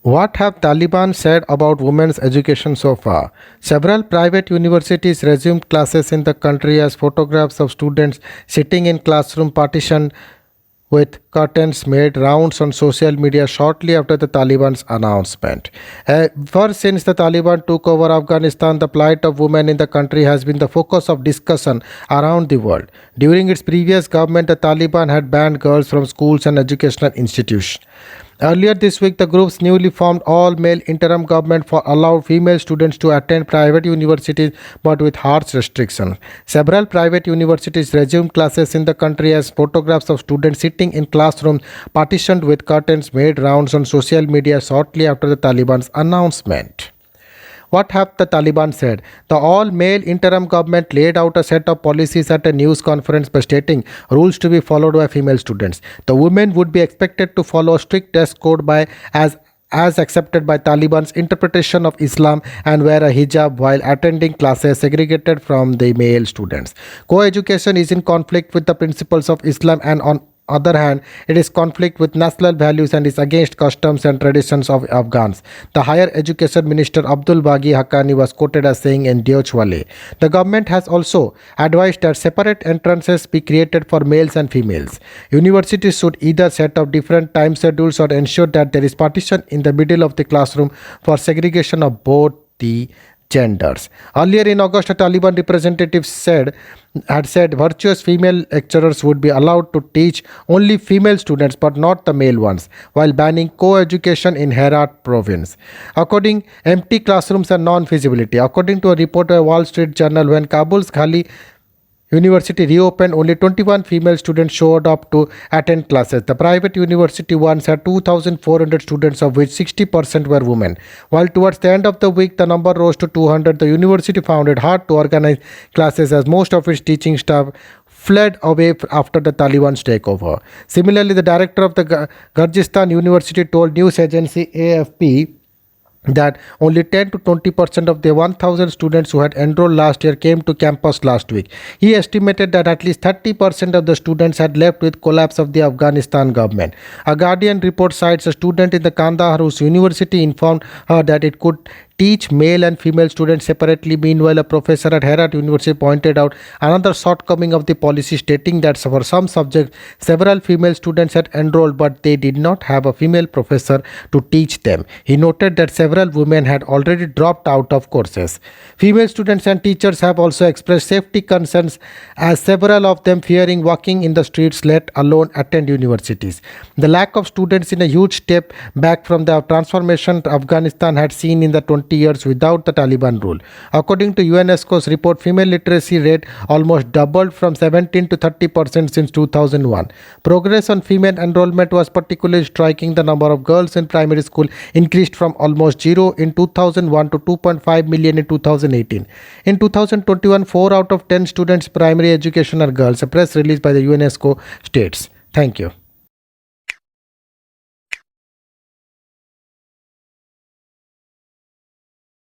What have Taliban said about women's education so far? Several private universities resumed classes in the country as photographs of students sitting in classroom partitioned with curtains made rounds on social media shortly after the Taliban's announcement. Ever since the Taliban took over Afghanistan, the plight of women in the country has been the focus of discussion around the world. During its previous government, the Taliban had banned girls from schools and educational institutions. Earlier this week, the group's newly formed all-male interim government for allowed female students to attend private universities but with harsh restrictions. Several private universities resumed classes in the country as photographs of students sitting in classrooms partitioned with curtains made rounds on social media shortly after the Taliban's announcement. What have the Taliban said? The all-male interim government laid out a set of policies at a news conference by stating rules to be followed by female students. The women would be expected to follow a strict dress code as accepted by Taliban's interpretation of Islam and wear a hijab while attending classes segregated from the male students. Co-education is in conflict with the principles of Islam and on other hand, it is conflict with national values and is against customs and traditions of Afghans. The Higher Education Minister Abdul Baghi Haqqani was quoted as saying in Deutsche Welle. The government has also advised that separate entrances be created for males and females. Universities should either set up different time schedules or ensure that there is partition in the middle of the classroom for segregation of both the genders. Earlier in August, a Taliban representative had said virtuous female lecturers would be allowed to teach only female students but not the male ones, while banning co-education in Herat province. According empty classrooms and non-feasibility. According to a report by Wall Street Journal, when Kabul's Khali University reopened, only 21 female students showed up to attend classes. The private university once had 2,400 students, of which 60% were women. While towards the end of the week, the number rose to 200. The university found it hard to organize classes as most of its teaching staff fled away after the Taliban's takeover. Similarly, the director of the Gurjistan University told news agency AFP that only 10 to 20% of the 1,000 students who had enrolled last year came to campus last week. He estimated that at least 30% of the students had left with collapse of the Afghanistan government. A Guardian report cites a student in the Kandahar whose university informed her that it could teach male and female students separately. Meanwhile, a professor at Herat University pointed out another shortcoming of the policy, stating that for some subjects, several female students had enrolled but they did not have a female professor to teach them. He noted that several women had already dropped out of courses. Female students and teachers have also expressed safety concerns, as several of them fearing walking in the streets, let alone attend universities. The lack of students is a huge step back from the transformation Afghanistan had seen in the 20 years without the Taliban rule. According to UNESCO's report, female literacy rate almost doubled from 17 to 30% since 2001. Progress on female enrollment was particularly striking. The number of girls in primary school increased from almost zero in 2001 to 2.5 million in 2018. In 2021, 4 out of 10 students primary education are girls, a press release by the UNESCO states. Thank you.